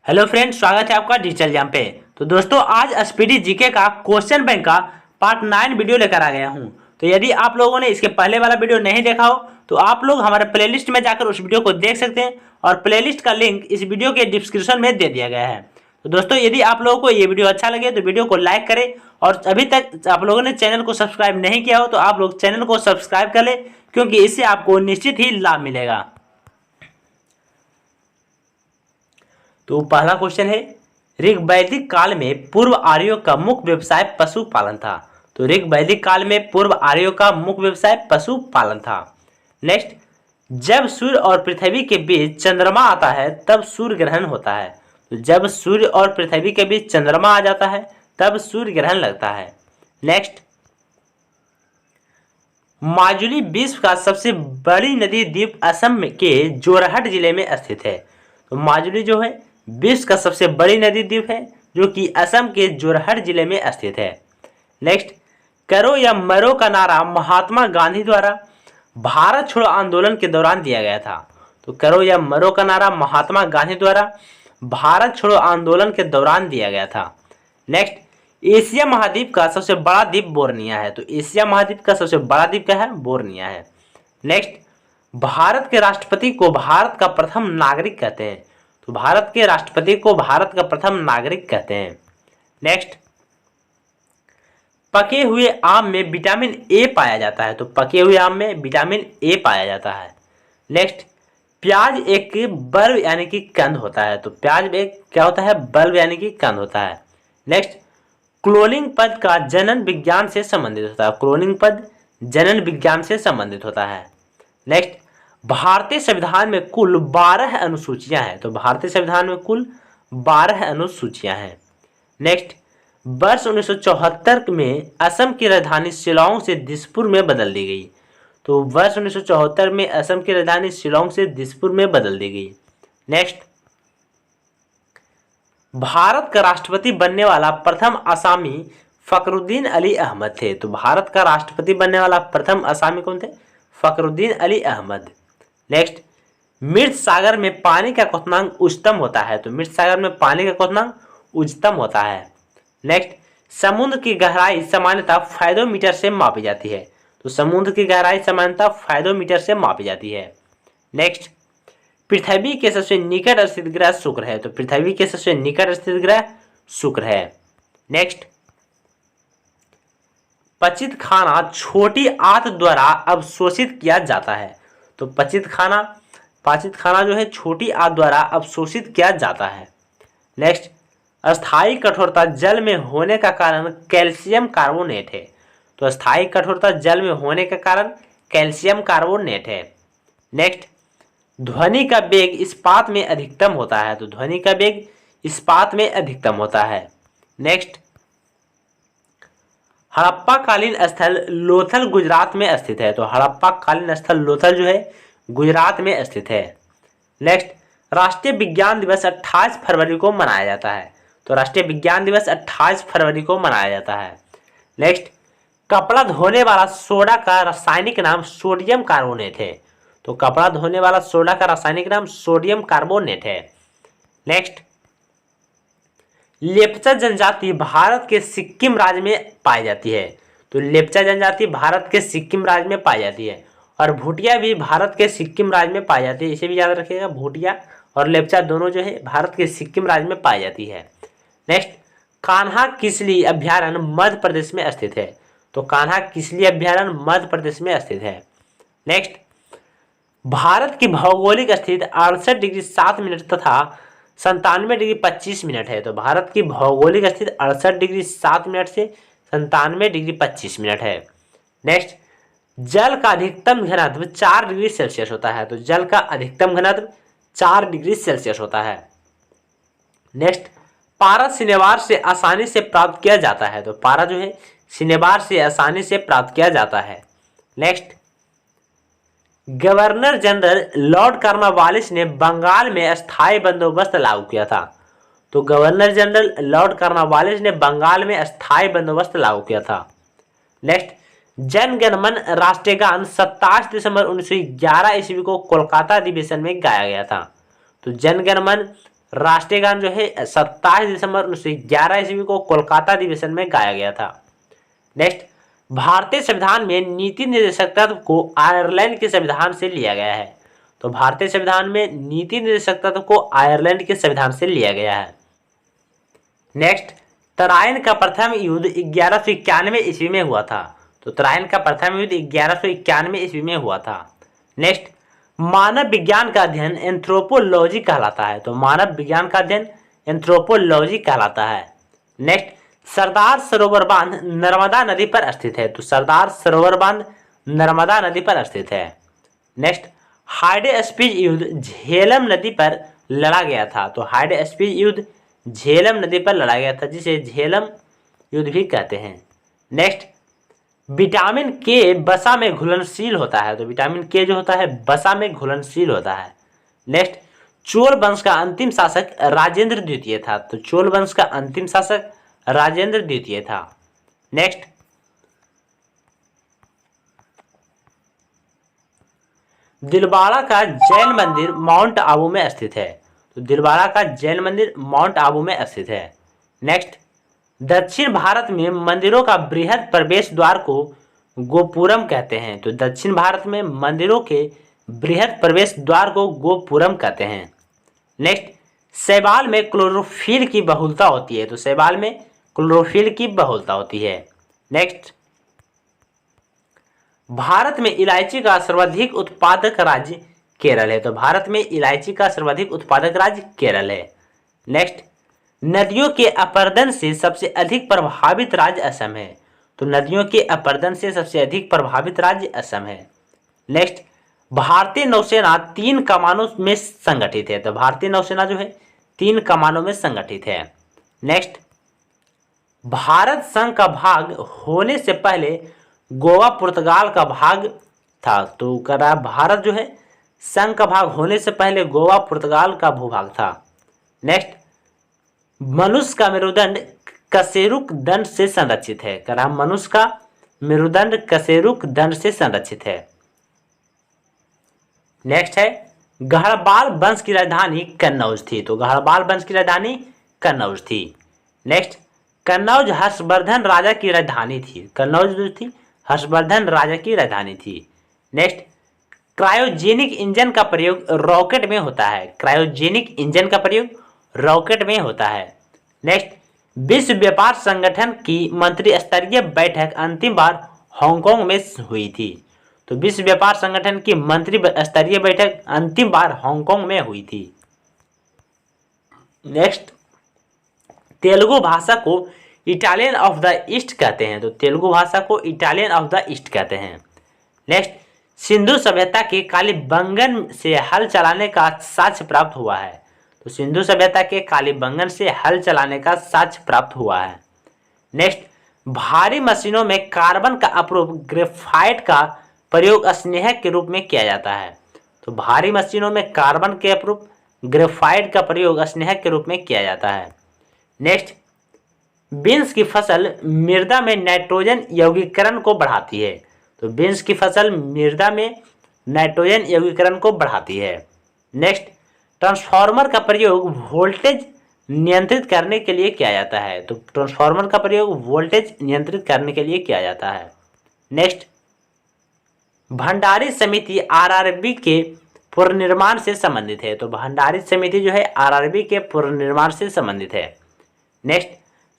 Hello friends, स्वागत है आपका डिजिटल एग्जाम पे। तो दोस्तों, आज स्पीडी जीके का क्वेश्चन बैंक का पार्ट 9 वीडियो लेकर आ गया हूं। तो यदि आप लोगों ने इसके पहले वाला वीडियो नहीं देखा हो तो आप लोग हमारे प्लेलिस्ट में जाकर उस वीडियो को देख सकते हैं और प्लेलिस्ट का लिंक इस वीडियो के डिस्क्रिप्शन में दे दिया गया है। तो दोस्तों, यदि आप लोगों को ये वीडियो अच्छा लगे तो वीडियो को लाइक करें और अभी तक आप लोगों ने चैनल को सब्सक्राइब नहीं किया हो तो आप लोग चैनल को सब्सक्राइब कर ले, क्योंकि इससे आपको निश्चित ही लाभ मिलेगा। तो पहला क्वेश्चन है, ऋग वैदिक काल में पूर्व आर्यों का मुख्य व्यवसाय पशुपालन था। तो ऋग वैदिक काल में पूर्व आर्यों का मुख्य व्यवसाय पशुपालन था। नेक्स्ट, जब सूर्य और पृथ्वी के बीच चंद्रमा आता है तब सूर्य ग्रहण होता है। तो जब सूर्य और पृथ्वी के बीच चंद्रमा आ जाता है तब सूर्य ग्रहण लगता है। नेक्स्ट, माजुली विश्व का सबसे बड़ी नदी द्वीप असम के जोरहट जिले में स्थित है। तो माजुली जो है विश्व का सबसे बड़ी नदी द्वीप है जो कि असम के जोरहट जिले में स्थित है। नेक्स्ट, करो या मरो का नारा महात्मा गांधी द्वारा भारत छोड़ो आंदोलन के दौरान दिया गया था। तो करो या मरो का नारा महात्मा गांधी द्वारा भारत छोड़ो आंदोलन के दौरान दिया गया था। नेक्स्ट, एशिया महाद्वीप का सबसे बड़ा द्वीप बोर्निया है। तो एशिया महाद्वीप का सबसे बड़ा द्वीप क्या है? बोर्निया है। नेक्स्ट, भारत के राष्ट्रपति को भारत का प्रथम नागरिक कहते हैं। तो भारत के राष्ट्रपति को भारत का प्रथम नागरिक कहते हैं। नेक्स्ट, पके हुए आम में विटामिन ए पाया जाता है। तो पके हुए आम में विटामिन ए पाया जाता है। नेक्स्ट, प्याज एक बल्ब यानी कि कंद होता है। तो प्याज एक क्या होता है? बल्ब यानी कि कंद होता है। नेक्स्ट, क्लोनिंग पद का जनन विज्ञान से संबंधित होता है। क्लोनिंग पद जनन विज्ञान से संबंधित होता है। नेक्स्ट, भारतीय संविधान में कुल 12 अनुसूचियां हैं। तो भारतीय संविधान में कुल 12 अनुसूचियां हैं। नेक्स्ट, वर्ष 1974 में असम की राजधानी शिलांग से दिसपुर में बदल दी गई। तो वर्ष 1974 में असम की राजधानी शिलांग से दिसपुर में बदल दी गई। नेक्स्ट, भारत का राष्ट्रपति बनने वाला प्रथम आसामी फखरुद्दीन अली अहमद थे। तो भारत का राष्ट्रपति बनने वाला प्रथम आसामी कौन थे? फखरुद्दीन अली अहमद। नेक्स्ट, मृत सागर में पानी का क्वथनांक उच्चतम होता है। तो मृत सागर में पानी का क्वथनांक उच्चतम होता है। नेक्स्ट, समुद्र की गहराई सामान्यतः फाइदोमीटर से मापी जाती है। तो समुद्र की गहराई सामान्यतः फाइदोमीटर से मापी जाती है। नेक्स्ट, पृथ्वी के सबसे निकट स्थित ग्रह शुक्र है। तो पृथ्वी के सबसे निकट स्थित ग्रह शुक्र है। नेक्स्ट, पचित खाना छोटी आंत द्वारा अवशोषित किया जाता है। तो पाचित खाना जो है छोटी आंत द्वारा अवशोषित किया जाता है। नेक्स्ट, अस्थायी कठोरता जल में होने का कारण कैल्शियम कार्बोनेट है। तो अस्थायी कठोरता जल में होने का कारण कैल्शियम कार्बोनेट है। नेक्स्ट, ध्वनि का वेग इस्पात में अधिकतम होता है। तो ध्वनि का वेग इस्पात में अधिकतम होता है। नेक्स्ट, हड़प्पा कालीन स्थल लोथल गुजरात में स्थित है। तो हड़प्पा कालीन स्थल लोथल जो है गुजरात में स्थित है। नेक्स्ट, राष्ट्रीय विज्ञान दिवस 28 फरवरी को मनाया जाता है। तो राष्ट्रीय विज्ञान दिवस 28 फरवरी को मनाया जाता है। नेक्स्ट, कपड़ा धोने वाला सोडा का रासायनिक नाम सोडियम कार्बोनेट है। तो कपड़ा धोने वाला सोडा का रासायनिक नाम सोडियम कार्बोनेट है। नेक्स्ट, लेप्चा जनजाति भारत के सिक्किम राज्य में पाई जाती है। तो लेप्चा जनजाति भारत के सिक्किम राज्य में पाई जाती है और भूटिया भी भारत के सिक्किम राज्य में पाई जाती है। इसे भी याद रखिएगा, भूटिया और लेप्चा दोनों जो है भारत के सिक्किम राज्य में पाई जाती है। नेक्स्ट, कान्हा किसली अभ्यारण्य मध्य प्रदेश में स्थित है। तो कान्हा किसली अभ्यारण्य मध्य प्रदेश में स्थित है। नेक्स्ट, भारत की भौगोलिक स्थिति 68 डिग्री 7 मिनट तथा 97 डिग्री 25 मिनट है। तो भारत की भौगोलिक स्थिति 68 डिग्री 7 मिनट से 97 डिग्री 25 मिनट है। नेक्स्ट, जल का अधिकतम घनत्व 4 डिग्री सेल्सियस होता है। तो जल का अधिकतम घनत्व 4 डिग्री सेल्सियस होता है। नेक्स्ट, पारा सिनेबार से आसानी से प्राप्त किया जाता है। तो पारा जो है सिनेबार से आसानी से प्राप्त किया जाता है। Next, governor general Lord Cornwallis ने बंगाल में स्थायी बंदोबस्त लागू किया था। तो गवर्नर जनरल लॉर्ड कॉर्नवालिस ने बंगाल में स्थायी बंदोबस्त लागू किया था। नेक्स्ट, जन गण मन राष्ट्रीय गान 27 दिसंबर 1911 ईस्वी को कोलकाता अधिवेशन में गाया गया था। तो जन गण मन राष्ट्रीय गान जो है 27 दिसंबर 1911 ईस्वी को कोलकाता अधिवेशन में गाया गया था। नेक्स्ट, भारतीय संविधान में नीति निर्देशक तत्व को आयरलैंड के संविधान से लिया गया है। तो भारतीय संविधान में नीति निर्देशक तत्व को आयरलैंड के संविधान से लिया गया है। नेक्स्ट, तराइन का प्रथम युद्ध 1191 ईस्वी में हुआ था। तो तराइन का प्रथम युद्ध 1191 ईस्वी में हुआ था। नेक्स्ट, मानव विज्ञान का अध्ययन एंथ्रोपोलॉजी कहलाता है। तो मानव विज्ञान का अध्ययन एंथ्रोपोलॉजी कहलाता है। नेक्स्ट, सरदार सरोवर बांध नर्मदा नदी पर स्थित है। तो सरदार सरोवर बांध नर्मदा नदी पर स्थित है। नेक्स्ट, हाइडेस्पीज युद्ध झेलम नदी पर लड़ा गया था। तो हाइडेस्पीज युद्ध झेलम नदी पर लड़ा गया था, जिसे झेलम युद्ध भी कहते हैं। नेक्स्ट, विटामिन के वसा में घुलनशील होता है। तो विटामिन के जो होता है वसा में घुलनशील होता है। नेक्स्ट, चोल वंश का अंतिम शासक राजेंद्र द्वितीय था। तो चोल वंश का अंतिम शासक राजेंद्र द्वितीय था। नेक्स्ट, दिलवाड़ा का जैन मंदिर माउंट आबू में स्थित है। तो दिलवाड़ा का जैन मंदिर माउंट आबू में स्थित है। नेक्स्ट, दक्षिण भारत में मंदिरों का बृहद प्रवेश द्वार को गोपुरम कहते हैं। तो दक्षिण भारत में मंदिरों के बृहद प्रवेश द्वार को गोपुरम कहते हैं। नेक्स्ट, शैवाल में क्लोरोफिल की बहुलता होती है। तो शैवाल में क्लोरोफिल की बहुलता होती है। नेक्स्ट, भारत में इलायची का सर्वाधिक उत्पादक राज्य केरल है। तो भारत में इलायची का सर्वाधिक उत्पादक राज्य केरल है। नेक्स्ट, नदियों के अपरदन से सबसे अधिक प्रभावित राज्य असम है। तो नदियों के अपरदन से सबसे अधिक प्रभावित राज्य असम है। नेक्स्ट, भारतीय नौसेना 3 कमानों में संगठित है। तो भारतीय नौसेना जो है 3 कमानों में संगठित है। नेक्स्ट, भारत संघ का भाग होने से पहले गोवा पुर्तगाल का भाग था। तो करा भारत जो है संघ का भाग होने से पहले गोवा पुर्तगाल का भूभाग था। नेक्स्ट, मनुष्य का मेरुदंड कशेरुक दंड से संरक्षित है। करा मनुष्य का मेरुदंड कशेरुक दंड से संरक्षित है। नेक्स्ट है, गढ़वाल वंश की राजधानी कन्नौज थी। तो गढ़वाल वंश की राजधानी कन्नौज थी। नेक्स्ट, कन्नौज हर्षवर्धन राजा की राजधानी थी। कन्नौज जो थी हर्षवर्धन राजा की राजधानी थी। नेक्स्ट, क्रायोजेनिक इंजन का प्रयोग रॉकेट में होता है। क्रायोजेनिक इंजन का प्रयोग रॉकेट में होता है। नेक्स्ट, विश्व व्यापार संगठन की मंत्री स्तरीय बैठक अंतिम बार हांगकांग में हुई थी। तो विश्व व्यापार संगठन की मंत्री स्तरीय बैठक अंतिम बार हांगकांग में हुई थी। नेक्स्ट, तेलुगु भाषा को इटालियन ऑफ द ईस्ट कहते हैं। तो तेलुगु भाषा को इटालियन ऑफ द ईस्ट कहते हैं। नेक्स्ट, सिंधु सभ्यता के कालीबंगन से हल चलाने का साक्ष्य प्राप्त हुआ है। तो सिंधु सभ्यता के कालीबंगन से हल चलाने का साक्ष्य प्राप्त हुआ है। नेक्स्ट, भारी मशीनों में कार्बन का अप्रूव ग्रेफाइट का प्रयोग स्नेहक के रूप में किया जाता है। तो भारी मशीनों में कार्बन के अप्रूव ग्रेफाइट का प्रयोग स्नेहक के रूप में किया जाता है। नेक्स्ट, बीन्स की फसल मृदा में नाइट्रोजन यौगिकरण को बढ़ाती है। तो बीन्स की फसल मृदा में नाइट्रोजन यौगिकरण को बढ़ाती है। नेक्स्ट, ट्रांसफार्मर का प्रयोग वोल्टेज नियंत्रित करने के लिए किया जाता है। तो ट्रांसफार्मर का प्रयोग वोल्टेज नियंत्रित करने के लिए किया जाता है। नेक्स्ट, भंडारी समिति आरआरबी के पुनर्निर्माण से संबंधित है। तो भंडारी समिति जो है आरआरबी के पुनर्निर्माण से संबंधित है। नेक्स्ट,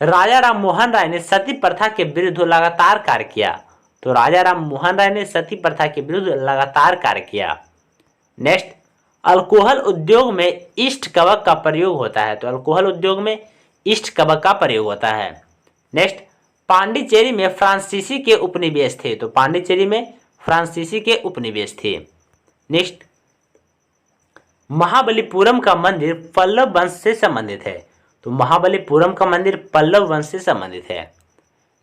राजा राम मोहन राय ने सती प्रथा के विरुद्ध लगातार कार्य किया। तो राजा राम मोहन राय ने सती प्रथा के विरुद्ध लगातार कार्य किया। नेक्स्ट, अल्कोहल उद्योग में ईस्ट कवक का प्रयोग होता है। तो अल्कोहल उद्योग में ईस्ट कवक का प्रयोग होता है। नेक्स्ट, पांडिचेरी में फ्रांसीसी के उपनिवेश थे। तो पांडिचेरी में फ्रांसीसी के उपनिवेश थे। नेक्स्ट, महाबलीपुरम का मंदिर पल्लव वंश से संबंधित है। तो महाबलीपुरम का मंदिर पल्लव वंश से संबंधित है।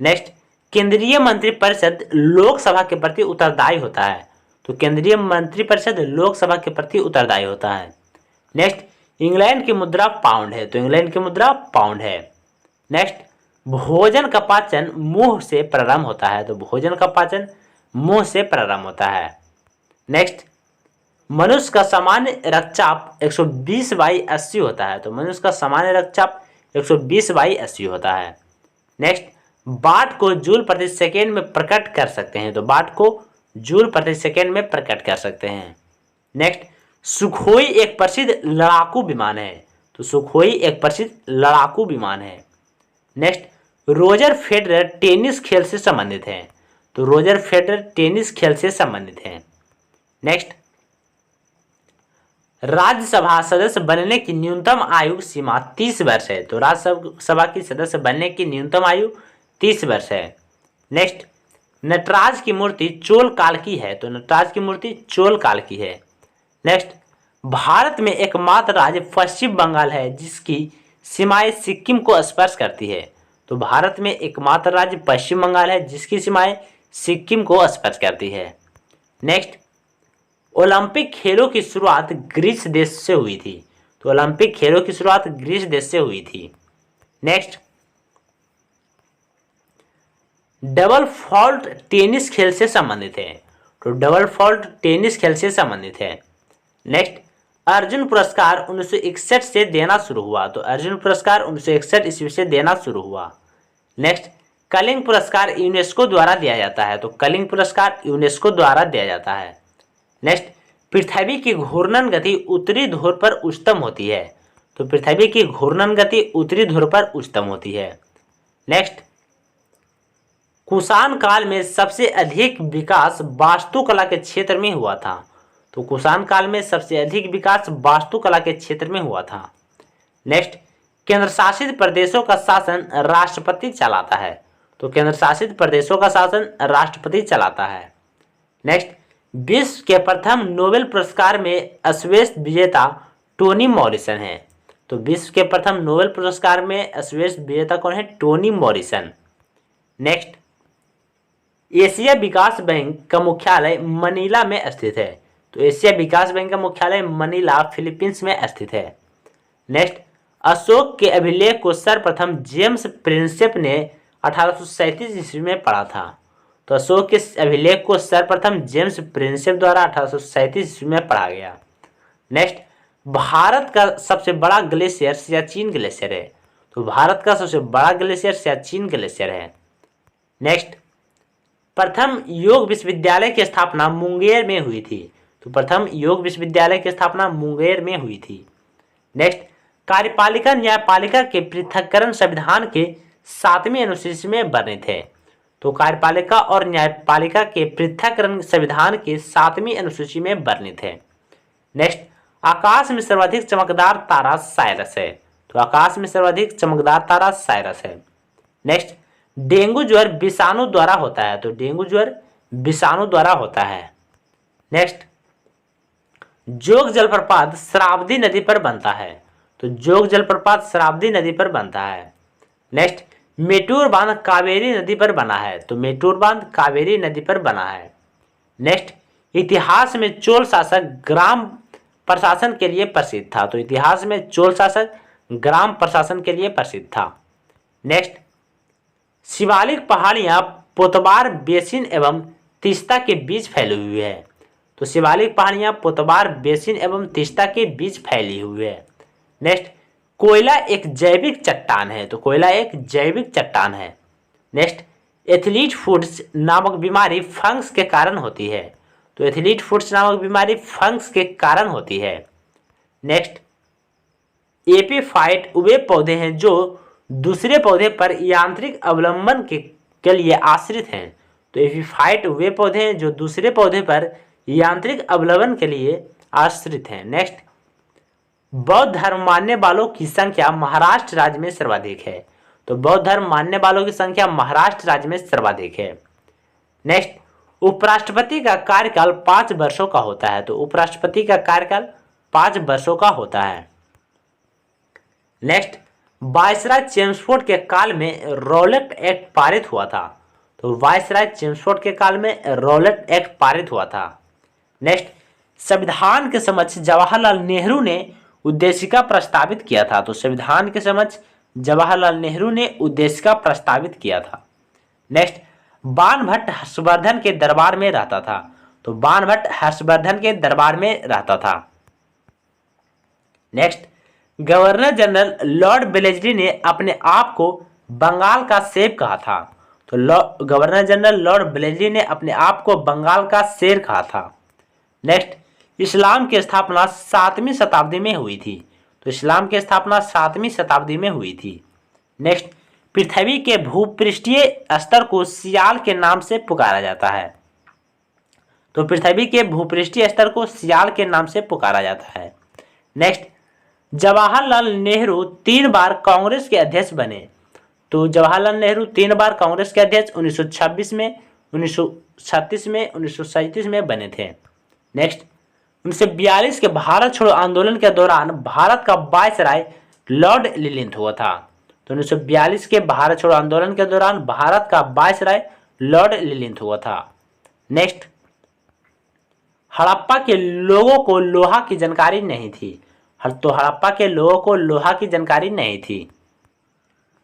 नेक्स्ट, केंद्रीय मंत्रिपरिषद लोकसभा के प्रति उत्तरदायी होता है। तो केंद्रीय मंत्रिपरिषद लोकसभा के प्रति उत्तरदायी होता है। नेक्स्ट, इंग्लैंड की मुद्रा पाउंड है। तो इंग्लैंड की मुद्रा पाउंड है। नेक्स्ट, भोजन का पाचन मुंह से प्रारंभ होता है। तो भोजन का पाचन मुंह से प्रारंभ होता है। नेक्स्ट, मनुष्य का सामान्य रक्तचाप 120/80 होता है। तो मनुष्य का सामान्य रक्तचाप 120/80 होता है। नेक्स्ट, वाट को जूल प्रति सेकेंड में प्रकट कर सकते हैं। तो वाट को जूल प्रति सेकेंड में प्रकट कर सकते हैं। नेक्स्ट, सुखोई एक प्रसिद्ध लड़ाकू विमान है। तो सुखोई एक प्रसिद्ध लड़ाकू विमान है। नेक्स्ट, रोजर फेडरर टेनिस खेल से संबंधित हैं। तो रोजर फेडरर टेनिस खेल से संबंधित हैं। नेक्स्ट, राज्यसभा सदस्य बनने की न्यूनतम आयु सीमा 30 वर्ष है। तो राज्यसभा की सदस्य बनने की न्यूनतम आयु 30 वर्ष है। नेक्स्ट, नटराज की मूर्ति चोल काल की है। तो नटराज की मूर्ति चोल काल की है। नेक्स्ट, भारत में एकमात्र राज्य पश्चिम बंगाल है जिसकी सीमाएं सिक्किम को स्पर्श करती है। तो भारत में एकमात्र राज्य पश्चिम बंगाल है जिसकी सीमाएं सिक्किम को स्पर्श करती है। नेक्स्ट, ओलंपिक खेलों की शुरुआत ग्रीस देश से हुई थी। तो ओलंपिक खेलों की शुरुआत ग्रीस देश से हुई थी। नेक्स्ट, डबल फॉल्ट टेनिस खेल से संबंधित है। तो डबल फॉल्ट टेनिस खेल से संबंधित है। नेक्स्ट, अर्जुन पुरस्कार 1961 से देना शुरू हुआ। तो अर्जुन पुरस्कार 1961 ईस्वी से देना शुरू हुआ। नेक्स्ट, कलिंग पुरस्कार यूनेस्को द्वारा दिया जाता है। तो कलिंग पुरस्कार यूनेस्को द्वारा दिया जाता है। नेक्स्ट, पृथ्वी की घूर्णन गति उत्तरी ध्रुव पर उच्चतम होती है। तो पृथ्वी की घूर्णन गति उत्तरी ध्रुव पर उच्चतम होती है। नेक्स्ट, कुषाण काल में सबसे अधिक विकास वास्तुकला के क्षेत्र में हुआ था। तो कुषाण काल में सबसे अधिक विकास वास्तुकला के क्षेत्र में हुआ था। नेक्स्ट, केंद्र शासित प्रदेशों का शासन राष्ट्रपति चलाता है। तो केंद्र शासित प्रदेशों का शासन राष्ट्रपति चलाता है। नेक्स्ट, विश्व के प्रथम नोबेल पुरस्कार में श्रेष्ठ विजेता टोनी मॉरिसन है। तो विश्व के प्रथम नोबेल पुरस्कार में श्रेष्ठ विजेता कौन है? Tony Morrison. नेक्स्ट, एशिया विकास बैंक का मुख्यालय मनीला में स्थित है। तो एशिया विकास बैंक का मुख्यालय मनीला फिलीपींस में स्थित है। नेक्स्ट, अशोक के अभिलेख को सर्वप्रथम जेम्स प्रिंसेप ने 1837 ईस्वी में पढ़ा था। तो अशोक के अभिलेख को सर्वप्रथम जेम्स प्रिंसेप द्वारा 1837 ईस्वी में पढ़ा गया। नेक्स्ट, भारत का सबसे बड़ा ग्लेशियर सियाचिन ग्लेशियर है। तो भारत का सबसे बड़ा ग्लेशियर सियाचिन ग्लेशियर है। नेक्स्ट, प्रथम योग विश्वविद्यालय की स्थापना मुंगेर में हुई थी। तो प्रथम योग विश्वविद्यालय की स्थापना मुंगेर में हुई थी। नेक्स्ट, कार्यपालिका न्यायपालिका के पृथक्करण संविधान के 7वें अनुसूची में वर्णित है। तो कार्यपालिका और न्यायपालिका के पृथक्करण संविधान के 7वीं अनुसूची में वर्णित है। नेक्स्ट, आकाश में सर्वाधिक चमकदार तारा साइरस है। तो आकाश में सर्वाधिक चमकदार तारा साइरस है। नेक्स्ट, डेंगू ज्वर विषाणु द्वारा होता है। तो डेंगू ज्वर विषाणु द्वारा होता है। नेक्स्ट, जोग जलप्रपात शरावती नदी पर बनता है। तो जोग जलप्रपात शरावती नदी पर बनता है। नेक्स्ट, मेटूर बांध कावेरी नदी पर बना है। तो मेटूर बांध कावेरी नदी पर बना है। नेक्स्ट, इतिहास में चोल शासक ग्राम प्रशासन के लिए प्रसिद्ध था। तो इतिहास में चोल शासक ग्राम प्रशासन के लिए प्रसिद्ध था। नेक्स्ट, शिवालिक पहाड़ियां पोतबार बेसिन एवं तीस्ता के बीच फैली हुई है। तो शिवालिक पहाड़ियां पोतबार बेसिन एवं तीस्ता के बीच फैली हुई है। नेक्स्ट, कोयला एक जैविक चट्टान है। तो कोयला एक जैविक चट्टान है। नेक्स्ट, एथलीट फुट्स नामक बीमारी फंगस के कारण होती है। तो एथलीट फुट्स नामक बीमारी फंगस के कारण होती है। नेक्स्ट, एपीफाइट वे पौधे हैं जो दूसरे पौधे पर यांत्रिक अवलंबन के लिए आश्रित हैं। तो एपीफाइट वे पौधे हैं जो दूसरे पौधे पर यांत्रिक अवलंबन के लिए आश्रित हैं। नेक्स्ट, बौद्ध धर्म मानने वालों की संख्या महाराष्ट्र राज्य में सर्वाधिक है। तो बौद्ध धर्म मानने वालों की संख्या महाराष्ट्र राज्य में सर्वाधिक है। नेक्स्ट, उपराष्ट्रपति का कार्यकाल 5 वर्षों का होता है। तो उपराष्ट्रपति का कार्यकाल 5 वर्षों का होता है। नेक्स्ट, वायसराय चेम्सफोर्ड के काल में रॉलेट एक्ट पारित हुआ था। तो वायसराय चेम्सफोर्ड के काल में रॉलेट एक्ट पारित हुआ था। नेक्स्ट, संविधान के समक्ष जवाहरलाल नेहरू ने उद्देशिका प्रस्तावित किया था। तो संविधान के समक्ष जवाहरलाल नेहरू ने उद्देशिका प्रस्तावित किया था। नेक्स्ट, बाणभट्ट हर्षवर्धन के दरबार में रहता था। तो बाणभट्ट हर्षवर्धन के दरबार में रहता था। Next, governor general Lord Wellesley ने अपने आप को बंगाल का सेब कहा था। तो गवर्नर जनरल लॉर्ड वेलेस्ली ने अपने आप को बंगाल का शेर कहा था। नेक्स्ट, इस्लाम की स्थापना 7वीं शताब्दी में हुई थी। तो इस्लाम की स्थापना 7वीं शताब्दी में हुई थी। नेक्स्ट, पृथ्वी के भूपृष्ठीय स्तर को सियाल के नाम से पुकारा जाता है। तो पृथ्वी के भूपृष्ठीय स्तर को सियाल के नाम से पुकारा जाता है। नेक्स्ट, जवाहरलाल नेहरू 3 बार कांग्रेस के अध्यक्ष बने। तो जवाहरलाल नेहरू 3 बार कांग्रेस के अध्यक्ष 1926 में, 1936 में, 1937 में बने थे। नेक्स्ट, 1942 के भारत छोड़ो आंदोलन के दौरान भारत का वायसराय लॉर्ड लिलिंथ हुआ था। तो 1942 के भारत छोड़ो आंदोलन के दौरान भारत का वायसराय लॉर्ड लिलिंथ हुआ था। नेक्स्ट, हड़प्पा के लोगों को लोहा की जानकारी नहीं थी। तो हड़प्पा के लोगों को लोहा की जानकारी नहीं थी।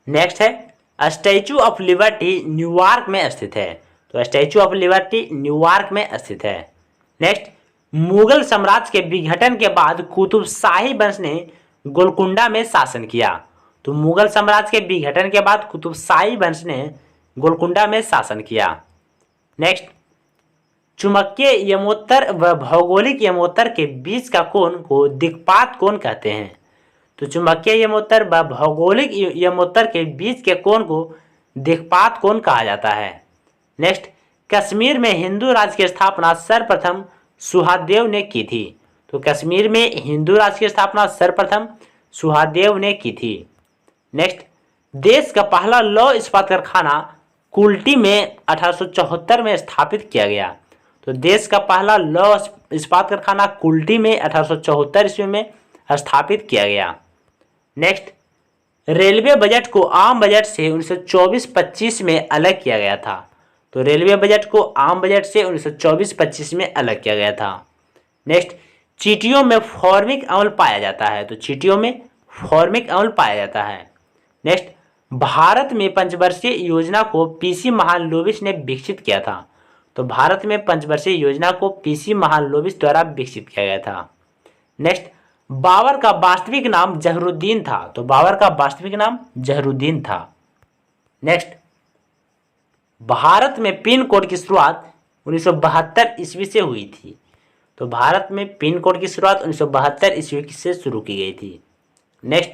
नेक्स्ट है स्टैचू ऑफ लिबर्टी न्यूयॉर्क में स्थित है। तो स्टैचू ऑफ लिबर्टी न्यूयॉर्क में स्थित है। नेक्स्ट, मुगल साम्राज्य के विघटन के बाद कुतुब शाही वंश ने गोलकुंडा में शासन किया। तो मुगल साम्राज्य के विघटन के बाद कुतुब शाही वंश ने गोलकुंडा में शासन किया। नेक्स्ट, चुंबकीय यमोत्तर व भौगोलिक यमोत्तर के बीच का कोण को दिक्पात कोण कहते हैं। तो चुंबकीय यमोत्तर व भौगोलिक यमोत्तर के बीच के कोण को दिक्पात कोण कहा जाता है। नेक्स्ट, कश्मीर में हिंदू राज्य की स्थापना सर्वप्रथम सुहादेव ने की थी। तो कश्मीर में हिंदू राज्य की स्थापना सर्वप्रथम सुहादेव ने की थी। नेक्स्ट, देश का पहला लौह इस्पात कारखाना कुल्टी में 1874 में स्थापित किया गया। तो देश का पहला लौह इस्पात कारखाना कुल्टी में 1874 ईस्वी में स्थापित किया गया। नेक्स्ट, रेलवे बजट को आम बजट से 1924-25 में अलग किया गया था। तो रेलवे बजट को आम बजट से 1924-25 में अलग किया गया था। नेक्स्ट, चींटियों में फॉर्मिक अम्ल पाया जाता है। तो चींटियों में फॉर्मिक अम्ल पाया जाता है। नेक्स्ट, भारत में पंचवर्षीय योजना को पीसी महालनोबिस ने विकसित किया था। तो भारत में पंचवर्षीय योजना को पीसी महालनोबिस द्वारा विकसित किया गया था। नेक्स्ट, बाबर का वास्तविक नाम जहरुद्दीन था। तो बाबर का वास्तविक नाम जहरुद्दीन था। नेक्स्ट, भारत में पिन कोड की शुरुआत 1972 ईस्वी से हुई थी। तो भारत में पिन कोड की शुरुआत 1972 ईस्वी से शुरू की गई थी। नेक्स्ट,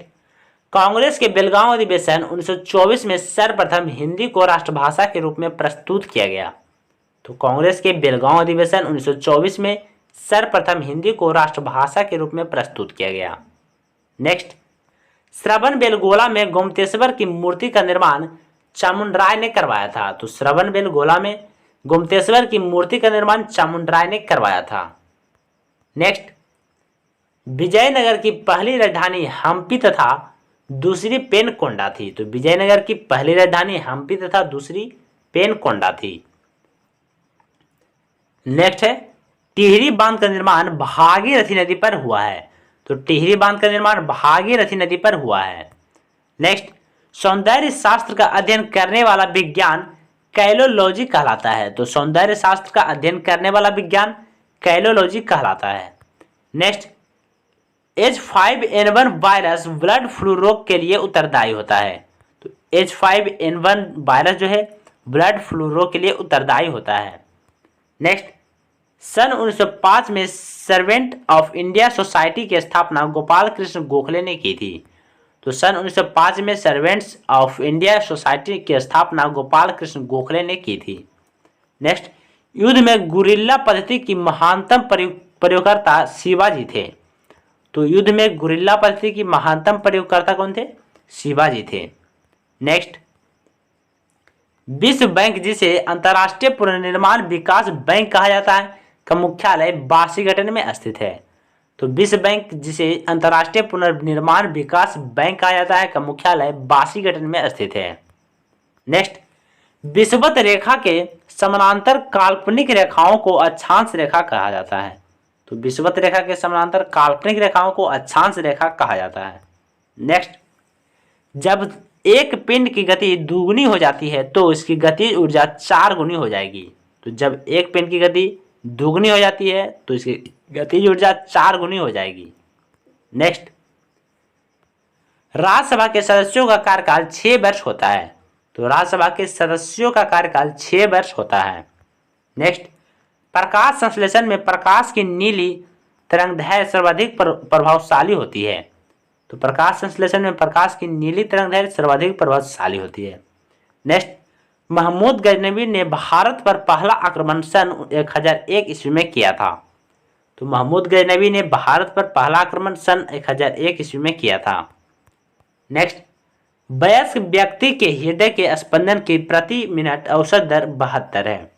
कांग्रेस के बेलगांव अधिवेशन 1924 में सर्वप्रथम हिंदी को राष्ट्रभाषा के रूप में प्रस्तुत किया गया। तो कांग्रेस के बेलगांव अधिवेशन 1924 में सर्वप्रथम हिंदी को राष्ट्रभाषा के रूप में प्रस्तुत किया गया। नेक्स्ट, श्रवणबेलगोला में गोमतेश्वर की मूर्ति का निर्माण चामुंडराय ने करवाया था। तो श्रवणबेलगोला में गोमतेश्वर की मूर्ति का निर्माण चामुंडराय ने करवाया था। नेक्स्ट, विजयनगर की पहली राजधानी हम्पी तथा दूसरी पेनकोंडा थी। तो विजयनगर की पहली राजधानी हम्पी तथा दूसरी पेनकोंडा थी। नेक्स्ट है टिहरी बांध का निर्माण भागीरथी नदी पर हुआ है। तो टिहरी बांध का निर्माण भागीरथी नदी पर हुआ है। नेक्स्ट, सौंदर्य शास्त्र का अध्ययन करने वाला विज्ञान कैलोलॉजी कहलाता है। तो सौंदर्य शास्त्र का अध्ययन करने वाला विज्ञान कैलोलॉजी कहलाता है। Next, H5N1 virus blood flu रोग के लिए उत्तरदायी होता है। तो H5N1 वायरस जो है ब्लड फ्लू रोग के लिए उत्तरदायी होता है। नेक्स्ट, सन 1905 में सर्वेंट ऑफ इंडिया सोसाइटी की स्थापना गोपाल कृष्ण गोखले ने की थी। तो सन 1905 में सर्वेंट्स ऑफ इंडिया सोसाइटी की स्थापना गोपाल कृष्ण गोखले ने की थी। नेक्स्ट, युद्ध में गुरिल्ला पद्धति की महानतम प्रयोगकर्ता शिवाजी थे। तो युद्ध में गुरिल्ला पद्धति की महानतम प्रयोगकर्ता कौन थे? शिवाजी थे। नेक्स्ट, विश्व बैंक जिसे अंतर्राष्ट्रीय पुनर्निर्माण विकास बैंक कहा जाता है का मुख्यालय वाशिंगटन में स्थित है। तो विश्व बैंक जिसे अंतर्राष्ट्रीय पुनर्निर्माण विकास बैंक कहा जाता है का मुख्यालय वाशिंगटन में स्थित है। नेक्स्ट, विषुवत रेखा के समानांतर काल्पनिक रेखाओं को अक्षांश रेखा कहा जाता है। तो विषुवत रेखा के समानांतर काल्पनिक रेखाओं को अक्षांश रेखा कहा जाता है। नेक्स्ट, जब एक पिंड की गति दुगुनी हो जाती है तो इसकी गतिज ऊर्जा 4 गुनी हो जाएगी। तो जब एक पिंड की गति दुगनी हो जाती है तो इसकी गतिज ऊर्जा 4 गुनी हो जाएगी। नेक्स्ट, राज्यसभा के सदस्यों का कार्यकाल 6 वर्ष होता है। तो राज्यसभा के सदस्यों का कार्यकाल 6 वर्ष होता है। नेक्स्ट, प्रकाश संश्लेषण में प्रकाश की नीली तरंगदैर्घ्य सर्वाधिक प्रभावशाली होती है। तो प्रकाश संश्लेषण में प्रकाश की नीली तरंगदैर्घ्य सर्वाधिक प्रभावशाली होती है। नेक्स्ट, महमूद गजनवी ने भारत पर पहला आक्रमण सन 1001 ईस्वी में किया था। तो महमूद गजनवी ने भारत पर पहला आक्रमण सन 1001 ईस्वी में किया था। नेक्स्ट, वयस्क व्यक्ति के हृदय के स्पंदन की प्रति मिनट औसत दर 72 है।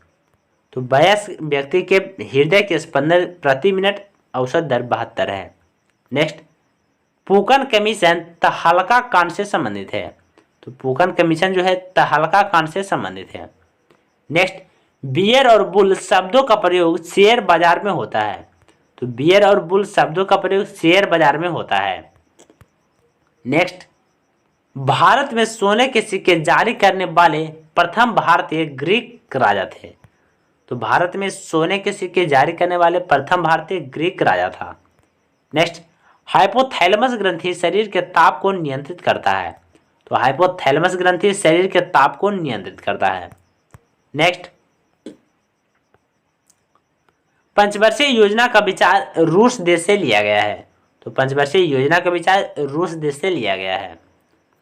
तो वयस्क व्यक्ति के हृदय के स्पंदन प्रति मिनट औसत दर 72 है। नेक्स्ट, पुकन कमीशन तहलका कांड से संबंधित है। तो पुकन कमीशन जो है तहलका कांड से संबंधित है। नेक्स्ट, बियर और बुल शब्दों का प्रयोग शेयर बाजार में होता है। तो बियर और बुल शब्दों का प्रयोग शेयर बाजार में होता है। नेक्स्ट, भारत में सोने के सिक्के जारी करने वाले प्रथम भारतीय ग्रीक राजा थे। तो भारत में सोने के सिक्के जारी करने वाले प्रथम भारतीय ग्रीक राजा था। नेक्स्ट, हाइपोथैलेमस ग्रंथि शरीर के ताप को नियंत्रित करता है। तो हाइपोथैलेमस ग्रंथि शरीर के ताप को नियंत्रित करता है। नेक्स्ट, पंचवर्षीय योजना का विचार रूस देश से लिया गया है। तो पंचवर्षीय योजना का विचार रूस देश से लिया गया है।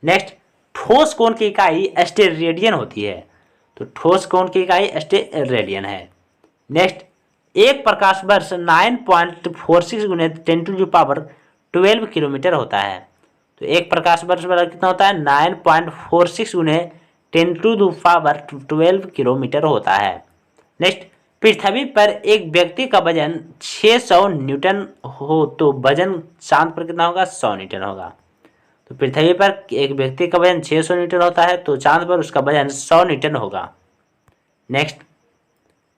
नेक्स्ट, ठोस कोण की इकाई स्टेरेडियन होती है। तो ठोस कोण की इकाई स्टेरेडियन है। नेक्स्ट, एक प्रकाश वर्ष 9.46 गुने 10⁻12 किलोमीटर होता है। तो एक प्रकाश वर्ष कितना होता है? 9.46 गुने 10⁻12 किलोमीटर होता है। नेक्स्ट, पृथ्वी पर एक व्यक्ति का वजन 600 न्यूटन हो तो वजन चांद पर कितना होगा? 100 न्यूटन होगा। तो पृथ्वी पर एक व्यक्ति का वजन 600 न्यूटन होता है तो चांद पर उसका वजन 100 न्यूटन होगा। नेक्स्ट,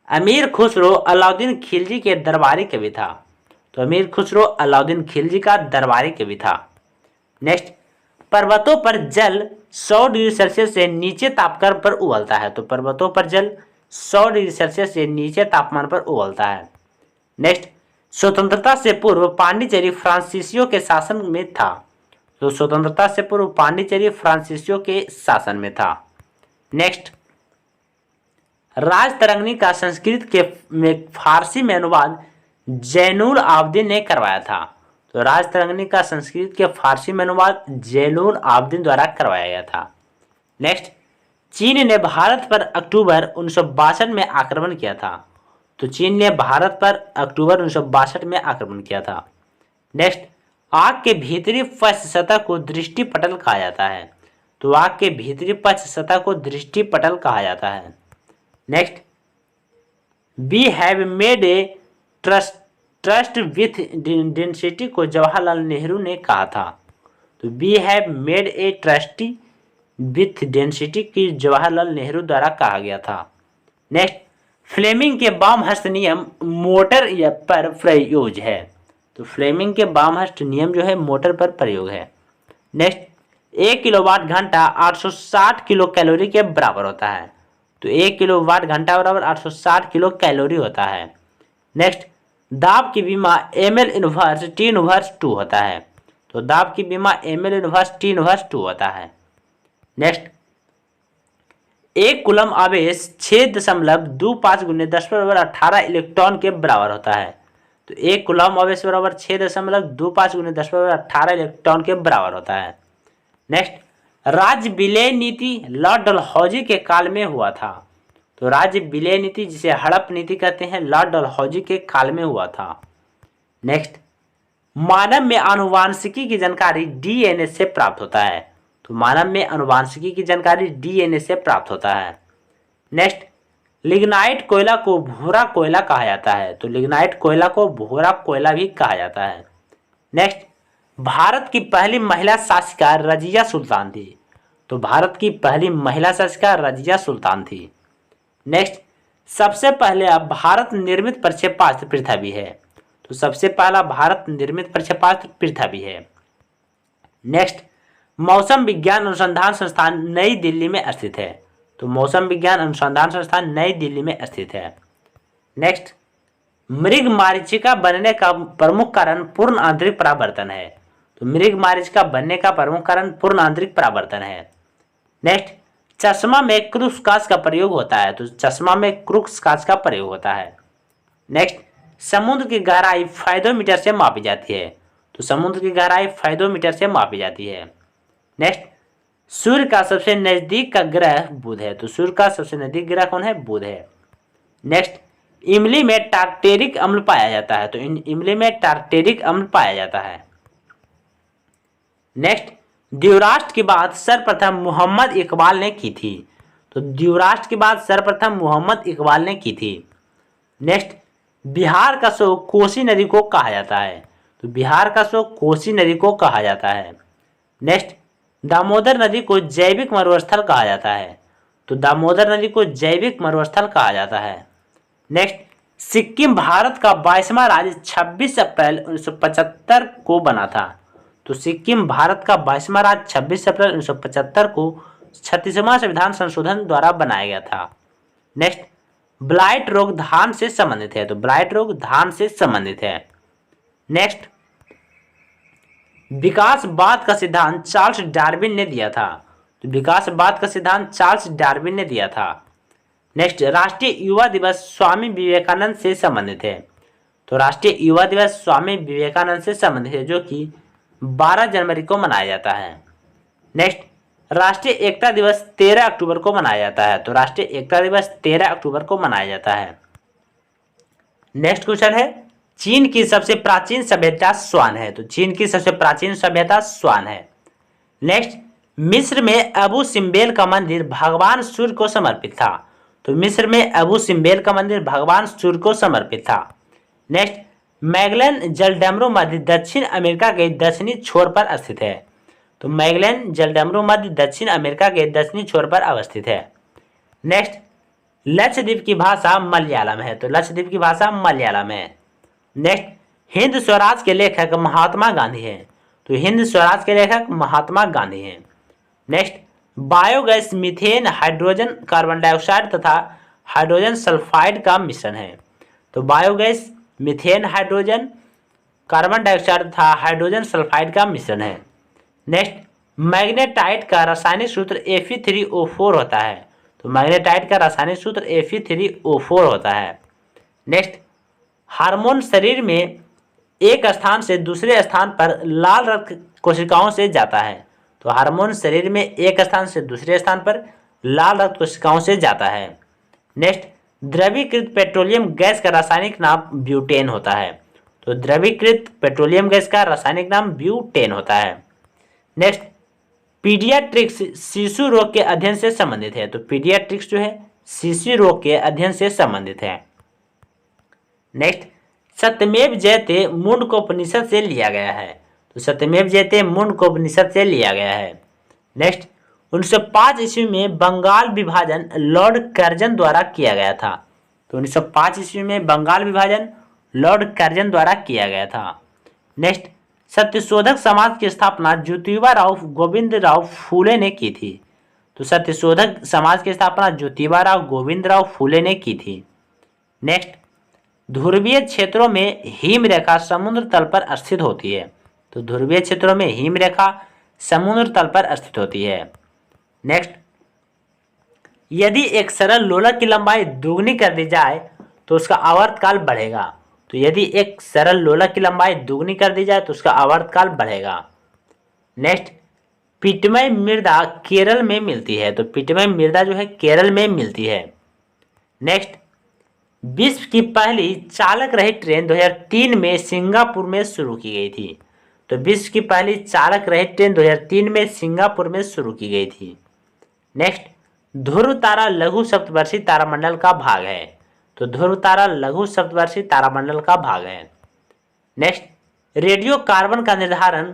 अमीर खुसरो अलाउद्दीन खिलजी के दरबारी कवि था। तो अमीर खुसरो अलाउद्दीन खिलजी का दरबारी कवि था। नेक्स्ट, पर्वतों पर जल 100 डिग्री सेल्सियस से नीचे तापमान पर उबलता है। तो पर्वतों पर जल 100 डिग्री सेल्सियस से नीचे तापमान पर उबलता है। नेक्स्ट, स्वतंत्रता से पूर्व पांडिचेरी फ्रांसीसियों के शासन में था। तो स्वतंत्रता से पूर्व पांडिचेरी फ्रांसीसियों के शासन में था। नेक्स्ट, राजतरंगिणी का संस्कृत के में फारसी में अनुवाद जैनुल आबदीन ने करवाया था। तो राजतरंगिणी का संस्कृत के फारसी में अनुवाद जैनुल आबदीन द्वारा करवाया गया था। नेक्स्ट, चीन ने भारत पर अक्टूबर 1962 में आक्रमण किया था। तो चीन ने भारत पर अक्टूबर 1962 में आक्रमण किया था। नेक्स्ट, आग के भीतरी पक्ष सतह को दृष्टिपटल कहा जाता है। तो आग के भीतरी पक्ष सतह को दृष्टिपटल कहा जाता है। Next, we have made a trust with density को जवाहरलाल नेहरू ने कहा था। तो we have made a trustee with density की जवाहरलाल नेहरू द्वारा कहा गया था। नेक्स्ट, फ्लेमिंग के वामहस्त नियम मोटर पर प्रयोग है। तो फ्लेमिंग के वामहस्त नियम जो है मोटर पर प्रयोग है। नेक्स्ट, 1 किलोवाट घंटा 860 किलो कैलोरी के बराबर होता है। तो 1 किलोवाट घंटा बराबर 860 किलो कैलोरी होता है। नेक्स्ट, दाब की बीमा ml इनवर्स T इनवर्स 2 होता है। तो दाब की बीमा ml इनवर्स T इनवर्स 2 होता है। नेक्स्ट, 1 कूलम आवेश 6.25 गुने 10⁻18 इलेक्ट्रॉन के बराबर होता है। तो 1 कूलम आवेश बराबर 6.25 गुने 10⁻18 इलेक्ट्रॉन के बराबर होता है। नेक्स्ट, राज्य विलय नीति लॉर्ड डलहौजी के काल में हुआ था। तो राज्य विलय नीति जिसे हड़प नीति कहते हैं लॉर्ड डलहौजी के काल में हुआ था। नेक्स्ट, मानव में आनुवांशिकी की जानकारी डीएनए से प्राप्त होता है। तो मानव में आनुवांशिकी की जानकारी डीएनए से प्राप्त होता है। नेक्स्ट, लिग्नाइट कोयला को भूरा कोयला कहा जाता है। तो लिग्नाइट कोयला को भूरा कोयला भी कहा जाता है। नेक्स्ट, भारत की पहली महिला शासिका रजिया सुल्तान थी। तो भारत की पहली महिला शासिका रजिया सुल्तान थी। नेक्स्ट, सबसे पहले अब भारत निर्मित प्रक्षेपास्त्र पृथ्वी है। तो सबसे पहला भारत निर्मित प्रक्षेपास्त्र पृथ्वी है। नेक्स्ट, मौसम विज्ञान अनुसंधान संस्थान नई दिल्ली में स्थित है। तो मौसम विज्ञान अनुसंधान संस्थान नई दिल्ली में स्थित है। नेक्स्ट, मृग मारीचिका बनने का प्रमुख कारण पूर्ण आंतरिक परावर्तन है। तो मृग मारीचिका बनने का प्रमुख कारण पूर्ण आंतरिक परावर्तन है। नेक्स्ट, चश्मा में क्रूक्स कांच का प्रयोग होता है। तो चश्मा में क्रूक्स कांच का प्रयोग होता है। नेक्स्ट, समुद्र की गहराई फाइदोमीटर से मापी जाती है। तो समुद्र की गहराई फाइदोमीटर से मापी जाती है। नेक्स्ट, सूर्य का सबसे नजदीक का ग्रह बुध है। तो सूर्य का सबसे नजदीक ग्रह कौन है? बुध है। नेक्स्ट, इमली में टार्टेरिक अम्ल पाया जाता है। तो इमली में टार्टेरिक अम्ल पाया जाता है। नेक्स्ट, द्विराष्ट्र की बात सर्वप्रथम मोहम्मद इकबाल ने की थी। तो द्विराष्ट्र की बात सर्वप्रथम मोहम्मद इकबाल ने की थी। नेक्स्ट, बिहार का शोक कोसी नदी को कहा जाता है। तो बिहार का शोक कोसी नदी को कहा जाता है। नेक्स्ट, दामोदर नदी को जैविक मरुस्थल कहा जाता है। तो दामोदर नदी को जैविक मरुस्थल कहा जाता है। नेक्स्ट, सिक्किम भारत का 22वां राज्य 26 अप्रैल 1975 को बना था। तो सिक्किम भारत का 22वां राज्य 26 अप्रैल 1975 को 36वां संविधान संशोधन द्वारा बनाया गया था। नेक्स्ट, ब्लाइट रोग धान से संबंधित है। तो ब्लाइट रोग धान से संबंधित है। नेक्स्ट, विकासवाद का सिद्धांत चार्ल्स डार्विन ने दिया था। तो विकासवाद का सिद्धांत चार्ल्स डार्विन ने दिया था। नेक्स्ट, राष्ट्रीय युवा दिवस स्वामी विवेकानंद से संबंधित है। तो राष्ट्रीय युवा दिवस स्वामी विवेकानंद से संबंधित है, जो कि 12 जनवरी को मनाया जाता है। नेक्स्ट, राष्ट्रीय एकता दिवस 13 अक्टूबर को मनाया जाता है। तो राष्ट्रीय एकता दिवस 13 अक्टूबर को मनाया जाता है। नेक्स्ट क्वेश्चन है, चीन की सबसे प्राचीन सभ्यता स्वान है। तो चीन की सबसे प्राचीन सभ्यता स्वान है। नेक्स्ट, मिस्र में अबू सिम्बेल का मंदिर भगवान सूर्य को समर्पित था। तो मिस्र में अबू सिम्बेल का मंदिर भगवान सूर्य को समर्पित था। नेक्स्ट, मैगलन जलडमरू मध्य दक्षिण अमेरिका के दक्षिणी छोर पर स्थित है। तो मैगलन जलडमरू मध्य दक्षिण अमेरिका के दक्षिणी छोर पर अवस्थित है। नेक्स्ट, लक्षद्वीप की भाषा मलयालम है। तो लक्षद्वीप की भाषा मलयालम है। नेक्स्ट, हिंद स्वराज के लेखक महात्मा गांधी हैं। तो हिंद स्वराज के लेखक महात्मा गांधी हैं। Next, biogas methane hydrogen carbon dioxide तथा हाइड्रोजन सल्फाइड का मिश्रण है। तो biogas methane hydrogen carbon dioxide तथा हाइड्रोजन सल्फाइड का मिश्रण है। नेक्स्ट, मैग्नेटाइट का रासायनिक सूत्र Fe3O4 होता है। तो मैग्नेटाइट का रासायनिक सूत्र Fe3O4 होता है। नेक्स्ट, हार्मोन शरीर में एक स्थान से दूसरे स्थान पर लाल रक्त कोशिकाओं से जाता है। तो हार्मोन शरीर में एक स्थान से दूसरे स्थान पर लाल रक्त कोशिकाओं से जाता है। नेक्स्ट, द्रवीकृत पेट्रोलियम गैस का रासायनिक नाम ब्यूटेन होता है। तो द्रवीकृत पेट्रोलियम गैस का रासायनिक नाम ब्यूटेन होता है। नेक्स्ट, पीडियाट्रिक्स शिशु रोग के अध्ययन से संबंधित है। तो पीडियाट्रिक्स जो है शिशु रोग के अध्ययन से संबंधित है। नेक्स्ट, सत्यमेव जयते मुंडकोपनिषद से लिया गया है। तो सत्यमेव जयते मुंडकोपनिषद से लिया गया है। नेक्स्ट, 1905 ईस्वी में बंगाल विभाजन लॉर्ड कर्जन द्वारा किया गया था। तो 1905 ईस्वी में बंगाल विभाजन लॉर्ड कर्जन द्वारा किया गया था। नेक्स्ट, सत्यशोधक समाज की स्थापना ज्योतिबा गोविंदराव फूले ने की थी। तो सत्यशोधक समाज की स्थापना ज्योतिबा गोविंदराव फूले ने की थी। नेक्स्ट, ध्रुवीय क्षेत्रों में हिम रेखा समुद्र तल पर स्थित होती है। तो ध्रुवीय क्षेत्रों में हिम रेखा समुद्र तल पर स्थित होती है। नेक्स्ट, यदि एक सरल लोलक की लंबाई दुगनी कर दी जाए तो उसका आवर्तकाल बढ़ेगा। तो यदि एक सरल लोलक की लंबाई दुगनी कर दी जाए तो उसका आवर्तकाल बढ़ेगा। नेक्स्ट, पिटमय मृदा केरल में मिलती है। तो पिटमय मृदा जो है केरल में मिलती है। नेक्स्ट, विश्व की पहली चालक रहित ट्रेन 2003 में सिंगापुर में शुरू की गई थी। तो विश्व की पहली चालक रहित ट्रेन 2003 में सिंगापुर में शुरू की गई थी। नेक्स्ट, ध्रुव तारा लघु सप्तवर्षीय तारामंडल का भाग है। तो ध्रुव तारा लघु सप्तवर्षीय तारामंडल का भाग है। नेक्स्ट, रेडियो कार्बन का निर्धारण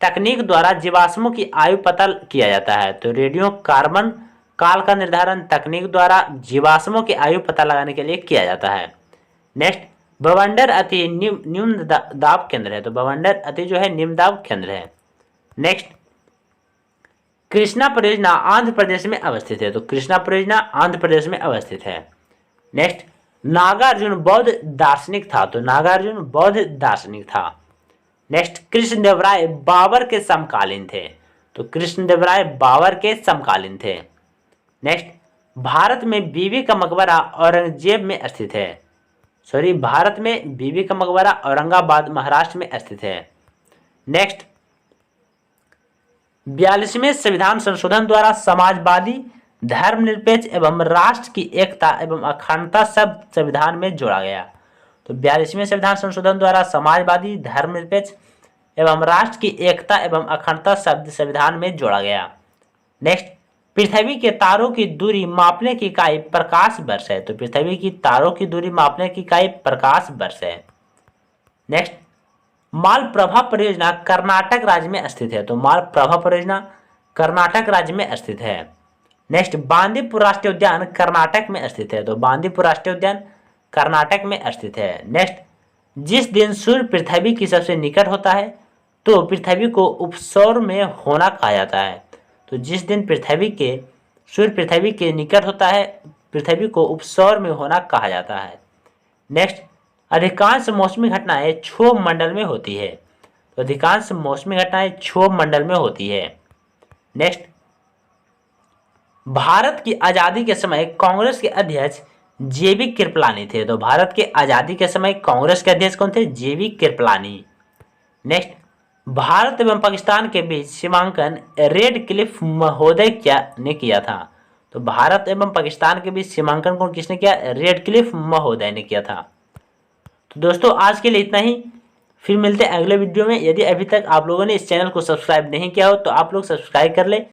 तकनीक द्वारा जीवाश्मों की आयु पता किया जाता है। तो रेडियो कार्बन काल का निर्धारण तकनीक द्वारा जीवाश्मों की आयु पता लगाने के लिए किया जाता है। नेक्स्ट, बवंडर अति निम्न दाब केंद्र है। तो बवंडर अति जो है निम्न दाब केंद्र है। नेक्स्ट, कृष्णा परियोजना आंध्र प्रदेश में अवस्थित है। तो कृष्णा परियोजना आंध्र प्रदेश में अवस्थित है। नेक्स्ट, नागार्जुन बौद्ध दार्शनिक था, तो नागार्जुन बौद्ध दार्शनिक था। नेक्स्ट, कृष्णदेवराय बाबर के समकालीन थे, तो कृष्णदेवराय बाबर के समकालीन थे। नेक्स्ट, भारत में बीबी का मकबरा औरंगजेब में स्थित है। भारत में बीबी का मकबरा औरंगाबाद महाराष्ट्र में स्थित है। नेक्स्ट, 42वें संविधान संशोधन द्वारा समाजवादी, धर्मनिरपेक्ष एवं राष्ट्र की एकता एवं अखंडता शब्द संविधान में जोड़ा गया। तो 42वें संविधान संशोधन द्वारा समाजवादी, धर्मनिरपेक्ष एवं राष्ट्र की एकता एवं अखंडता शब्द संविधान में जोड़ा गया। नेक्स्ट, पृथ्वी के तारों की दूरी मापने की इकाई प्रकाश वर्ष है, तो पृथ्वी की तारों की दूरी मापने की इकाई प्रकाश वर्ष है। नेक्स्ट, मालप्रभा परियोजना कर्नाटक राज्य में स्थित है, तो मालप्रभा परियोजना कर्नाटक राज्य में स्थित है। नेक्स्ट, बांदीपुर राष्ट्रीय उद्यान कर्नाटक में स्थित है, तो बांदीपुर राष्ट्रीय उद्यान कर्नाटक में स्थित है। नेक्स्ट, जिस दिन सूर्य पृथ्वी की सबसे निकट होता है तो पृथ्वी को उपसौर में होना कहा जाता है, तो जिस दिन सूर्य पृथ्वी के निकट होता है पृथ्वी को उपसौर में होना कहा जाता है। नेक्स्ट, अधिकांश मौसमी घटनाएं क्षोभ मंडल में होती है, तो अधिकांश मौसमी घटनाएं क्षोभ मंडल में होती है। नेक्स्ट, भारत की आज़ादी के समय कांग्रेस के अध्यक्ष जेबी कृपलानी थे, तो भारत के आज़ादी के समय कांग्रेस के अध्यक्ष कौन थे? जेबी कृपलानी। नेक्स्ट, भारत एवं पाकिस्तान के बीच सीमांकन रेड क्लिफ महोदय ने किया था, तो भारत एवं पाकिस्तान के बीच सीमांकन कौन किसने किया? रेड क्लिफ महोदय ने किया था। तो दोस्तों आज के लिए इतना ही, फिर मिलते हैं अगले वीडियो में। यदि अभी तक आप लोगों ने इस चैनल को सब्सक्राइब नहीं किया हो तो आप लोग सब्सक्राइब कर ले